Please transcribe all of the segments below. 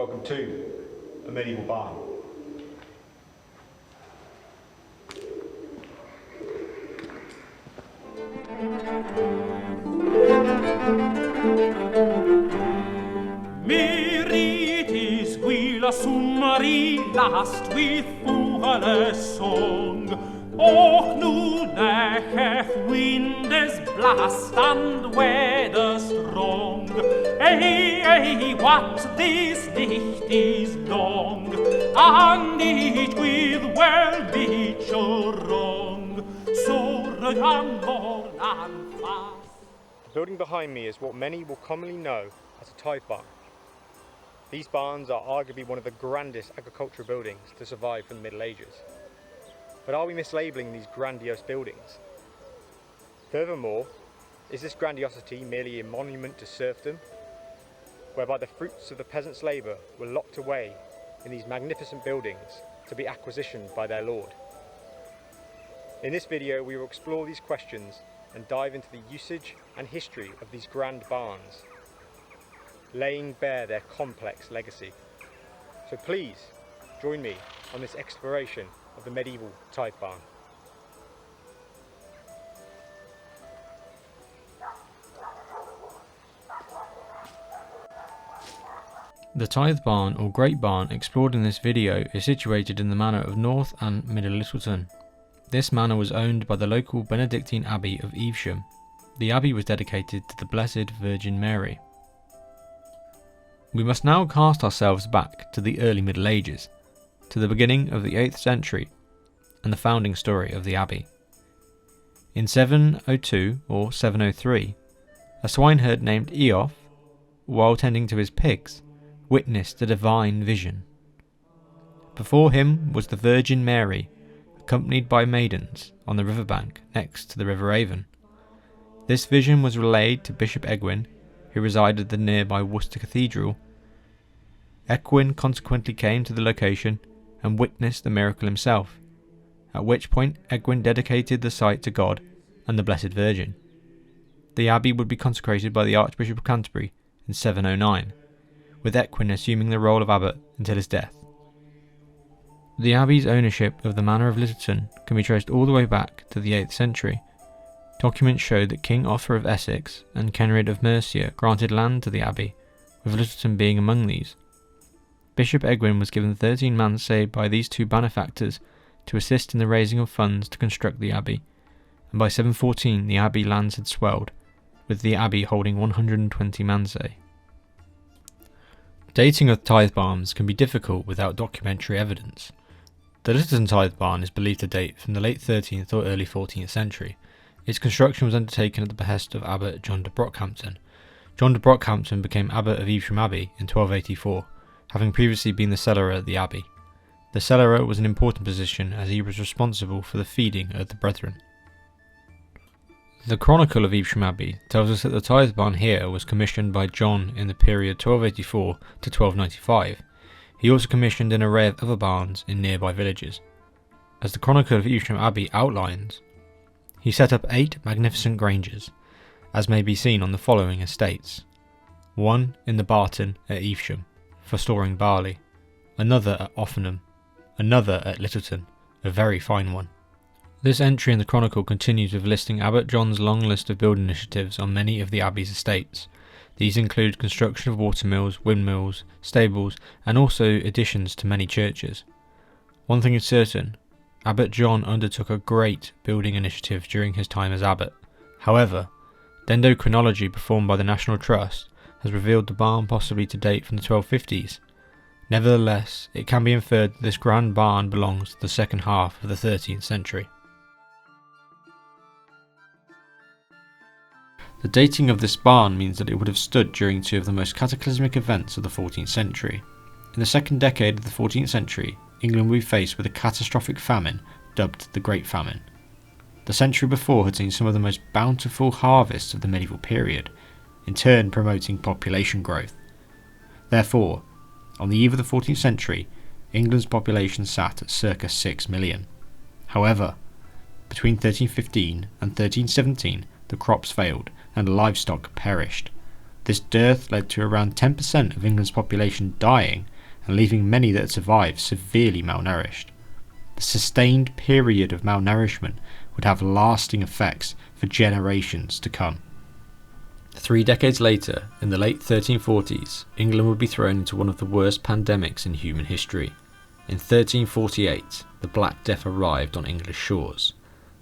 Welcome to a medieval barn. Meritis Guila Summari last with Fuhales song. Och nu nächeth windes blast and weather strong. Hey, what this licht is long, and it with well be wrong. So run more and fast. The building behind me is what many will commonly know as a tithe barn. These barns are arguably one of the grandest agricultural buildings to survive from the Middle Ages. But are we mislabeling these grandiose buildings? Furthermore, is this grandiosity merely a monument to serfdom, whereby the fruits of the peasants' labour were locked away in these magnificent buildings to be acquisitioned by their lord? In this video we will explore these questions and dive into the usage and history of these grand barns, laying bare their complex legacy. So please join me on this exploration of the medieval tithe barn. The tithe barn or great barn explored in this video is situated in the manor of North and Middle Littleton. This manor was owned by the local Benedictine Abbey of Evesham. The abbey was dedicated to the Blessed Virgin Mary. We must now cast ourselves back to the early Middle Ages, to the beginning of the 8th century, and the founding story of the abbey. In 702 or 703, a swineherd named Eof, while tending to his pigs, witnessed a divine vision. Before him was the Virgin Mary, accompanied by maidens, on the riverbank next to the River Avon. This vision was relayed to Bishop Egwin, who resided at the nearby Worcester Cathedral. Egwin consequently came to the location and witnessed the miracle himself, at which point Egwin dedicated the site to God and the Blessed Virgin. The abbey would be consecrated by the Archbishop of Canterbury in 709, with Egwin assuming the role of abbot until his death. The abbey's ownership of the Manor of Littleton can be traced all the way back to the 8th century. Documents show that King Offa of Essex and Kenred of Mercia granted land to the abbey, with Littleton being among these. Bishop Egwin was given 13 mansae by these two benefactors to assist in the raising of funds to construct the abbey, and by 714 the abbey lands had swelled, with the abbey holding 120 mansae. Dating of tithe barns can be difficult without documentary evidence. The Littleton tithe barn is believed to date from the late 13th or early 14th century. Its construction was undertaken at the behest of Abbot John de Brockhampton. John de Brockhampton became Abbot of Evesham Abbey in 1284, having previously been the cellarer at the abbey. The cellarer was an important position as he was responsible for the feeding of the brethren. The Chronicle of Evesham Abbey tells us that the tithe barn here was commissioned by John in the period 1284 to 1295. He also commissioned an array of other barns in nearby villages. As the Chronicle of Evesham Abbey outlines, he set up 8 magnificent granges, as may be seen on the following estates. One in the Barton at Evesham, for storing barley, another at Offanem, another at Littleton, a very fine one. This entry in the Chronicle continues with listing Abbot John's long list of building initiatives on many of the abbey's estates. These include construction of watermills, windmills, stables, and also additions to many churches. One thing is certain, Abbot John undertook a great building initiative during his time as abbot. However, dendrochronology performed by the National Trust has revealed the barn possibly to date from the 1250s. Nevertheless, it can be inferred that this grand barn belongs to the second half of the 13th century. The dating of this barn means that it would have stood during two of the most cataclysmic events of the 14th century. In the second decade of the 14th century, England would be faced with a catastrophic famine dubbed the Great Famine. The century before had seen some of the most bountiful harvests of the medieval period, in turn promoting population growth. Therefore, on the eve of the 14th century, England's population sat at circa 6 million. However, between 1315 and 1317, the crops failed and livestock perished. This dearth led to around 10% of England's population dying and leaving many that had survived severely malnourished. The sustained period of malnourishment would have lasting effects for generations to come. 3 decades later, in the late 1340s, England would be thrown into one of the worst pandemics in human history. In 1348, the Black Death arrived on English shores.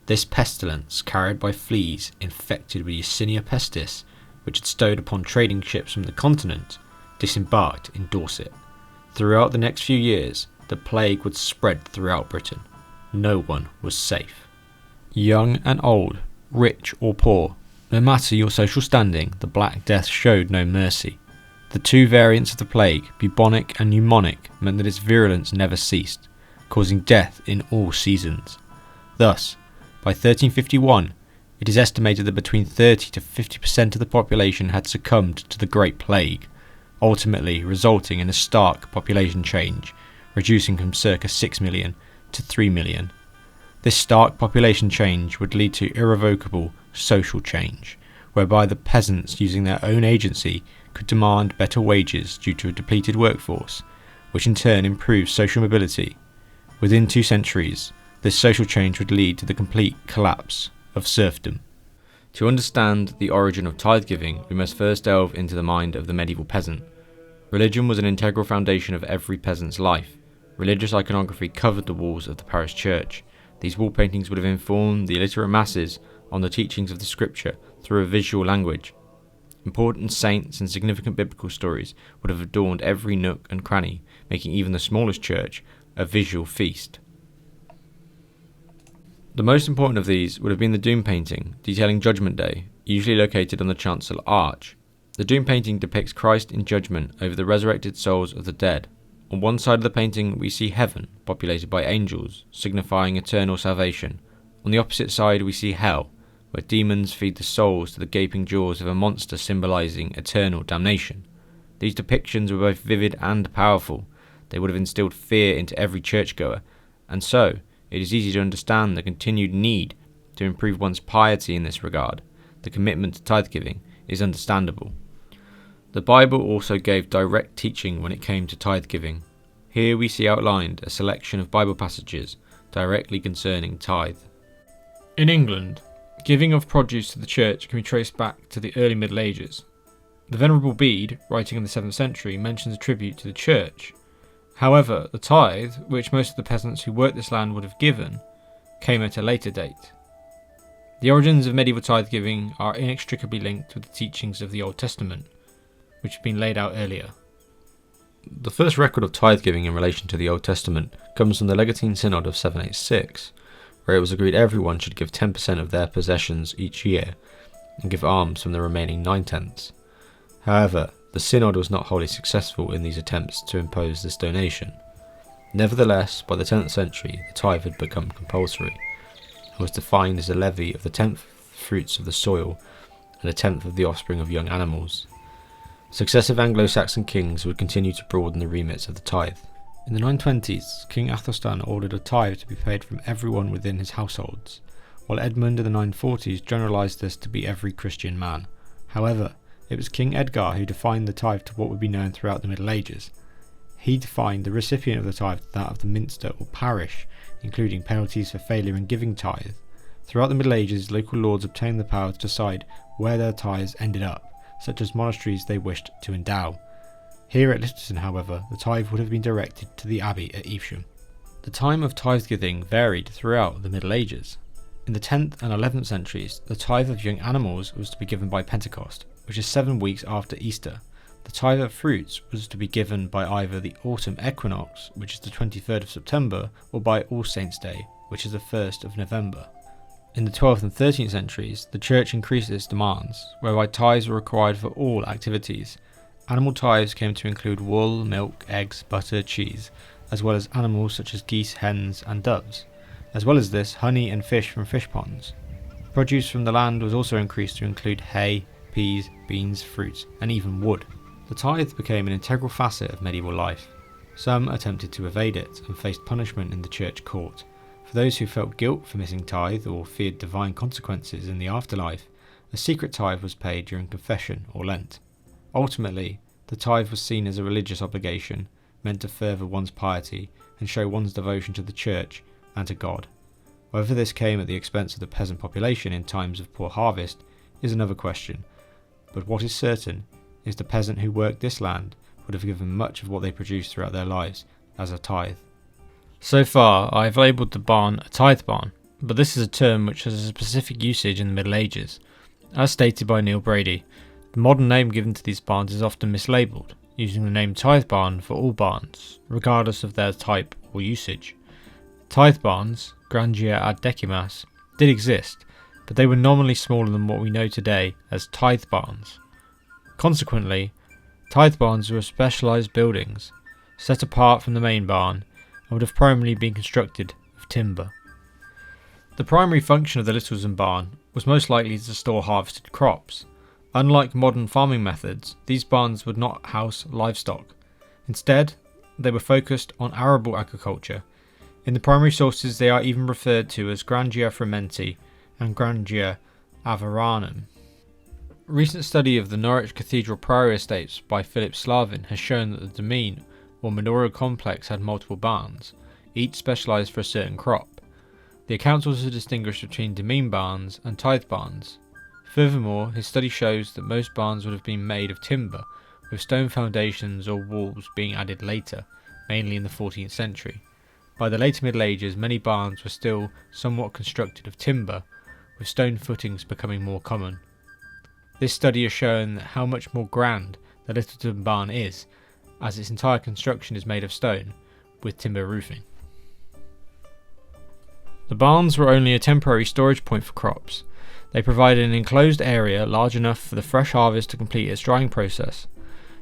This pestilence, carried by fleas infected with Yersinia pestis, which had stowed upon trading ships from the continent, disembarked in Dorset. Throughout the next few years, the plague would spread throughout Britain. No one was safe. Young and old, rich or poor, no matter your social standing, the Black Death showed no mercy. The 2 variants of the plague, bubonic and pneumonic, meant that its virulence never ceased, causing death in all seasons. Thus, by 1351, it is estimated that between 30 to 50% of the population had succumbed to the Great Plague, ultimately resulting in a stark population change, reducing from circa 6 million to 3 million. This stark population change would lead to irrevocable social change, whereby the peasants using their own agency could demand better wages due to a depleted workforce, which in turn improves social mobility. Within 2 centuries, this social change would lead to the complete collapse of serfdom. To understand the origin of tithe giving, we must first delve into the mind of the medieval peasant. Religion was an integral foundation of every peasant's life. Religious iconography covered the walls of the parish church. These wall paintings would have informed the illiterate masses on the teachings of the scripture through a visual language. Important saints and significant biblical stories would have adorned every nook and cranny, making even the smallest church a visual feast. The most important of these would have been the Doom painting, detailing Judgment Day, usually located on the chancel arch. The Doom painting depicts Christ in judgment over the resurrected souls of the dead. On one side of the painting we see heaven, populated by angels, signifying eternal salvation. On the opposite side we see hell, where demons feed the souls to the gaping jaws of a monster symbolising eternal damnation. These depictions were both vivid and powerful. They would have instilled fear into every churchgoer, and so it is easy to understand the continued need to improve one's piety in this regard. The commitment to tithe giving is understandable. The Bible also gave direct teaching when it came to tithe giving. Here we see outlined a selection of Bible passages directly concerning tithe. In England, giving of produce to the church can be traced back to the early Middle Ages. The Venerable Bede, writing in the 7th century, mentions a tribute to the church. However, the tithe, which most of the peasants who worked this land would have given, came at a later date. The origins of medieval tithe giving are inextricably linked with the teachings of the Old Testament, which have been laid out earlier. The first record of tithe giving in relation to the Old Testament comes from the Littleton Synod of 786, where it was agreed everyone should give 10% of their possessions each year and give alms from the remaining 9/10. However, the Synod was not wholly successful in these attempts to impose this donation. Nevertheless, by the 10th century, the tithe had become compulsory and was defined as a levy of the 10th fruits of the soil and a 10th of the offspring of young animals. Successive Anglo-Saxon kings would continue to broaden the remits of the tithe. In the 920s, King Athelstan ordered a tithe to be paid from everyone within his households, while Edmund in the 940s generalised this to be every Christian man. However, it was King Edgar who defined the tithe to what would be known throughout the Middle Ages. He defined the recipient of the tithe to that of the minster or parish, including penalties for failure in giving tithe. Throughout the Middle Ages, local lords obtained the power to decide where their tithes ended up, such as monasteries they wished to endow. Here at Littleton, however, the tithe would have been directed to the abbey at Evesham. The time of tithe giving varied throughout the Middle Ages. In the 10th and 11th centuries, the tithe of young animals was to be given by Pentecost, which is 7 weeks after Easter. The tithe of fruits was to be given by either the autumn equinox, which is the 23rd of September, or by All Saints' Day, which is the 1st of November. In the 12th and 13th centuries, the church increased its demands, whereby tithes were required for all activities. Animal tithes came to include wool, milk, eggs, butter, cheese, as well as animals such as geese, hens, and doves. As well as this, honey and fish from fish ponds. Produce from the land was also increased to include hay, peas, beans, fruits, and even wood. The tithe became an integral facet of medieval life. Some attempted to evade it and faced punishment in the church court. For those who felt guilt for missing tithe or feared divine consequences in the afterlife, a secret tithe was paid during confession or Lent. Ultimately, the tithe was seen as a religious obligation, meant to further one's piety and show one's devotion to the church and to God. Whether this came at the expense of the peasant population in times of poor harvest is another question, but what is certain is the peasant who worked this land would have given much of what they produced throughout their lives as a tithe. So far, I have labelled the barn a tithe barn, but this is a term which has a specific usage in the Middle Ages. As stated by Neil Brady, the modern name given to these barns is often mislabeled, using the name tithe barn for all barns, regardless of their type or usage. Tithe barns, grandeur ad decimas, did exist, but they were nominally smaller than what we know today as tithe barns. Consequently, tithe barns were specialised buildings, set apart from the main barn, and would have primarily been constructed of timber. The primary function of the Littleton barn was most likely to store harvested crops. Unlike modern farming methods, these barns would not house livestock. Instead, they were focused on arable agriculture. In the primary sources, they are even referred to as grandeur frumenti and grandeur avaranum. Recent study of the Norwich Cathedral Priory Estates by Philip Slavin has shown that the demesne or manorial complex had multiple barns, each specialised for a certain crop. The accounts also distinguish between demesne barns and tithe barns. Furthermore, his study shows that most barns would have been made of timber, with stone foundations or walls being added later, mainly in the 14th century. By the later Middle Ages, many barns were still somewhat constructed of timber, with stone footings becoming more common. This study has shown how much more grand the Littleton barn is, as its entire construction is made of stone, with timber roofing. The barns were only a temporary storage point for crops. They provided an enclosed area large enough for the fresh harvest to complete its drying process.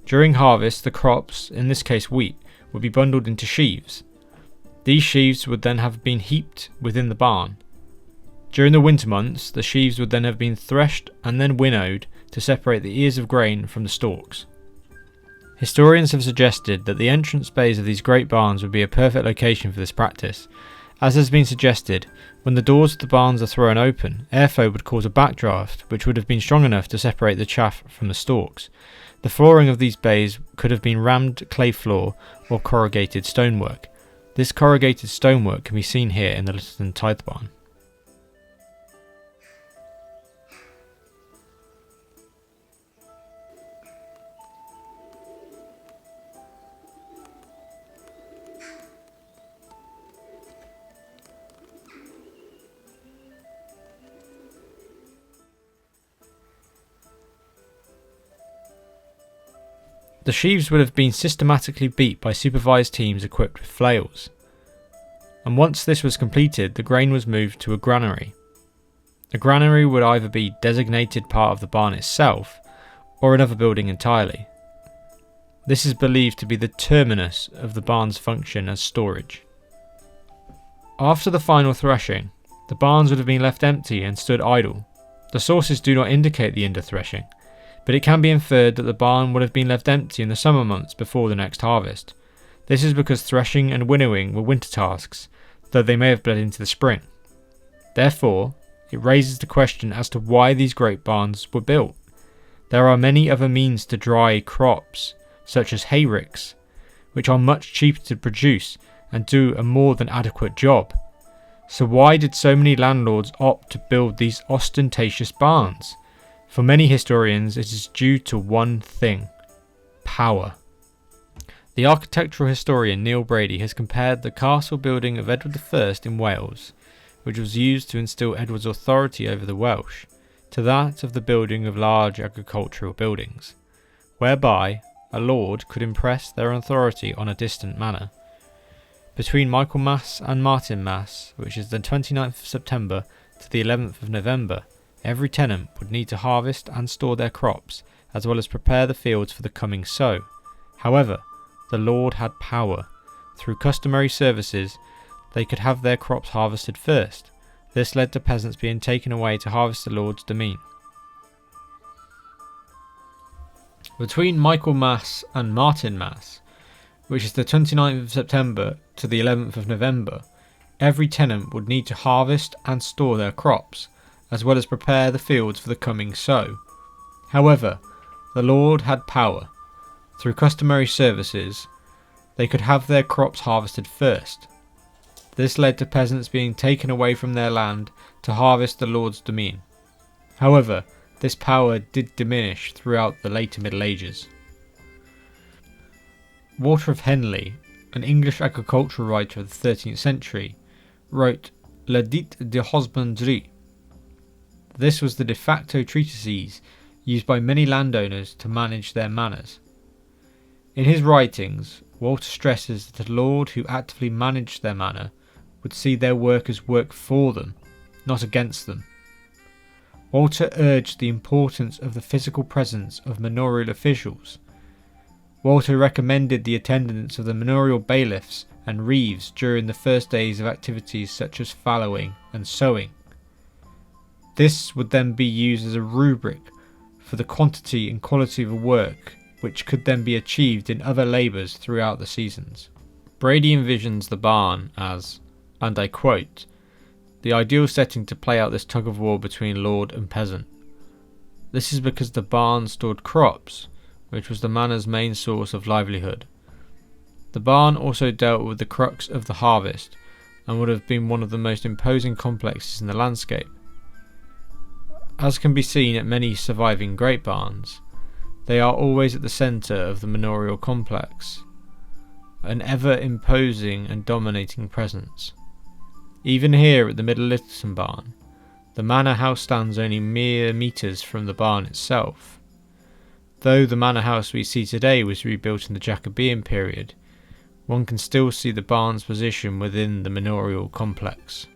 During harvest, the crops, in this case wheat, would be bundled into sheaves. These sheaves would then have been heaped within the barn. During the winter months, the sheaves would then have been threshed and then winnowed to separate the ears of grain from the stalks. Historians have suggested that the entrance bays of these great barns would be a perfect location for this practice. As has been suggested, when the doors of the barns are thrown open, airflow would cause a backdraft which would have been strong enough to separate the chaff from the stalks. The flooring of these bays could have been rammed clay floor or corrugated stonework. This corrugated stonework can be seen here in the Littleton tithe barn. The sheaves would have been systematically beat by supervised teams equipped with flails, and once this was completed, the grain was moved to a granary. A granary would either be designated part of the barn itself, or another building entirely. This is believed to be the terminus of the barn's function as storage. After the final threshing, the barns would have been left empty and stood idle. The sources do not indicate the end of threshing, but it can be inferred that the barn would have been left empty in the summer months before the next harvest. This is because threshing and winnowing were winter tasks, though they may have bled into the spring. Therefore, it raises the question as to why these great barns were built. There are many other means to dry crops, such as hayricks, which are much cheaper to produce and do a more than adequate job. So why did so many landlords opt to build these ostentatious barns? For many historians, it is due to one thing: power. The architectural historian Neil Brady has compared the castle building of Edward I in Wales, which was used to instill Edward's authority over the Welsh, to that of the building of large agricultural buildings, whereby a lord could impress their authority on a distant manor. Between Michaelmas and Martinmas, which is the 29th of September to the 11th of November, every tenant would need to harvest and store their crops, as well as prepare the fields for the coming sow. However, the lord had power. Through customary services, they could have their crops harvested first. This led to peasants being taken away to harvest the lord's demesne. Between Michaelmas and Martinmas, which is the 29th of September to the 11th of November, every tenant would need to harvest and store their crops, as well as prepare the fields for the coming sow. However, the lord had power. Through customary services, they could have their crops harvested first. This led to peasants being taken away from their land to harvest the Lord's domain. However, this power did diminish throughout the later Middle Ages. Walter of Henley, an English agricultural writer of the 13th century, wrote L'Edit de Husbandrie. This was the de facto treatise used by many landowners to manage their manors. In his writings, Walter stresses that a lord who actively managed their manor would see their workers work for them, not against them. Walter urged the importance of the physical presence of manorial officials. Walter recommended the attendance of the manorial bailiffs and reeves during the first days of activities such as fallowing and sowing. This would then be used as a rubric for the quantity and quality of work which could then be achieved in other labours throughout the seasons. Brady envisions the barn as, and I quote, the ideal setting to play out this tug of war between lord and peasant. This is because the barn stored crops, which was the manor's main source of livelihood. The barn also dealt with the crux of the harvest and would have been one of the most imposing complexes in the landscape. As can be seen at many surviving great barns, they are always at the centre of the manorial complex, an ever-imposing and dominating presence. Even here at the Middle Littleton barn, the manor house stands only mere metres from the barn itself. Though the manor house we see today was rebuilt in the Jacobean period, one can still see the barn's position within the manorial complex.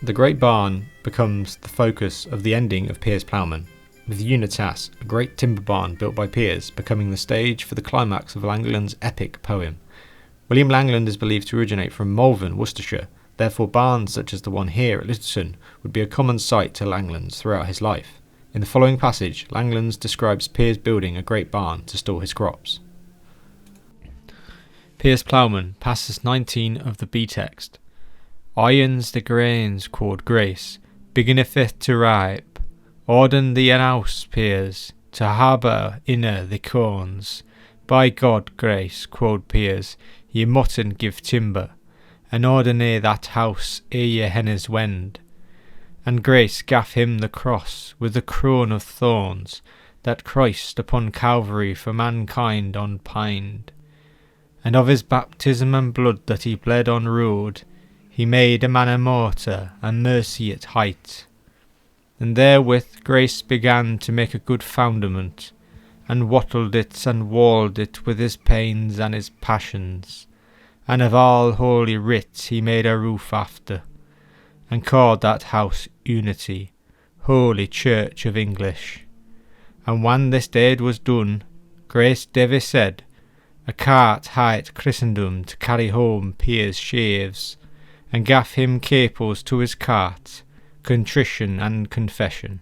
The Great Barn becomes the focus of the ending of Piers Plowman, with Unitas, a great timber barn built by Piers, becoming the stage for the climax of Langland's epic poem. William Langland is believed to originate from Malvern, Worcestershire, therefore barns such as the one here at Littleton would be a common sight to Langlands throughout his life. In the following passage, Langlands describes Piers building a great barn to store his crops. Piers Plowman, passes 19 of the B text. Irons the grains, quod Grace, beginneth to ripe. Orden the house, Piers, to harbour inner the corns. By God, Grace, quod Piers, ye mutton give timber, and ordinate that house ere ye hennes wend. And Grace gaff him the cross with the crown of thorns, that Christ upon Calvary for mankind onpined. And of his baptism and blood that he bled on road, he made a manor mortar and mercy at height. And therewith Grace began to make a good foundament, and wattled it and walled it with his pains and his passions. And of all holy writ he made a roof after, and called that house Unity, Holy Church of English. And when this deed was done, Grace Davy said, a cart hight Christendom to carry home Piers shaves, and gaff him caples to his cart, contrition and confession,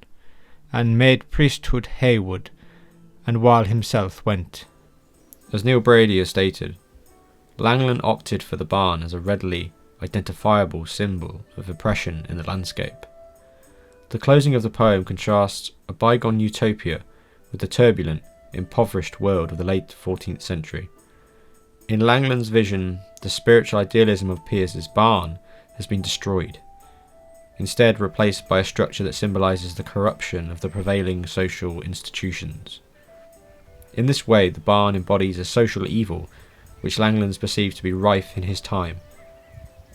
and made priesthood Haywood, and while himself went. As Neil Brady has stated, Langland opted for the barn as a readily identifiable symbol of oppression in the landscape. The closing of the poem contrasts a bygone utopia with the turbulent, impoverished world of the late 14th century. In Langland's vision, the spiritual idealism of Piers's barn has been destroyed, instead replaced by a structure that symbolises the corruption of the prevailing social institutions. In this way, the barn embodies a social evil which Langland perceived to be rife in his time.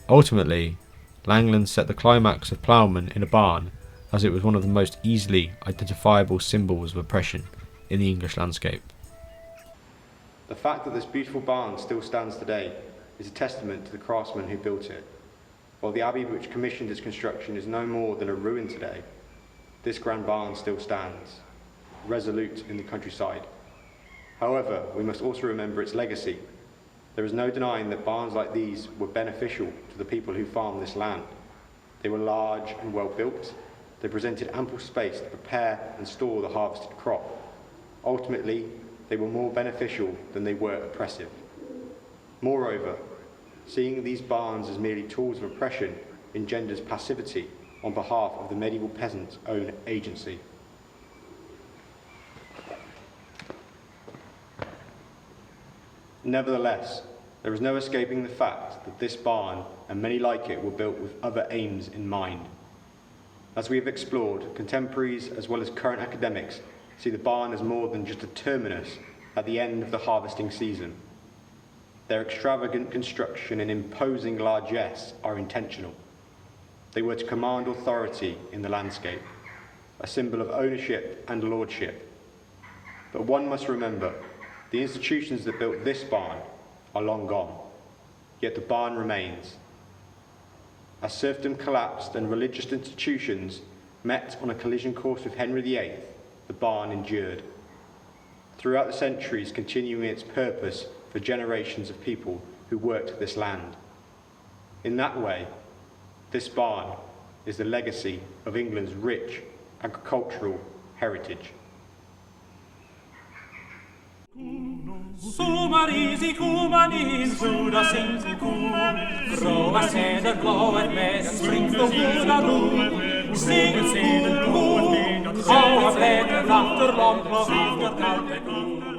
Ultimately, Langland set the climax of Plowman in a barn, as it was one of the most easily identifiable symbols of oppression in the English landscape. The fact that this beautiful barn still stands today is a testament to the craftsmen who built it. While the abbey which commissioned its construction is no more than a ruin today, this grand barn still stands, resolute in the countryside. However, we must also remember its legacy. There is no denying that barns like these were beneficial to the people who farmed this land. They were large and well built. They presented ample space to prepare and store the harvested crop. Ultimately, they were more beneficial than they were oppressive. Moreover, seeing these barns as merely tools of oppression engenders passivity on behalf of the medieval peasant's own agency. Nevertheless, There is no escaping the fact that this barn and many like it were built with other aims in mind. As we have explored, contemporaries as well as current academics see the barn as more than just a terminus at the end of the harvesting season. Their extravagant construction and imposing largesse are intentional. They were to command authority in the landscape, a symbol of ownership and lordship. But one must remember, the institutions that built this barn are long gone, yet the barn remains. As serfdom collapsed and religious institutions met on a collision course with Henry VIII, the barn endured, throughout the centuries continuing its purpose for generations of people who worked this land. In that way, this barn is the legacy of England's rich agricultural heritage. Sumarisi cumanin, suda sincucum, Roma seder gloet mes, springs the wood a room, sing cum, how a bled after long, after kalte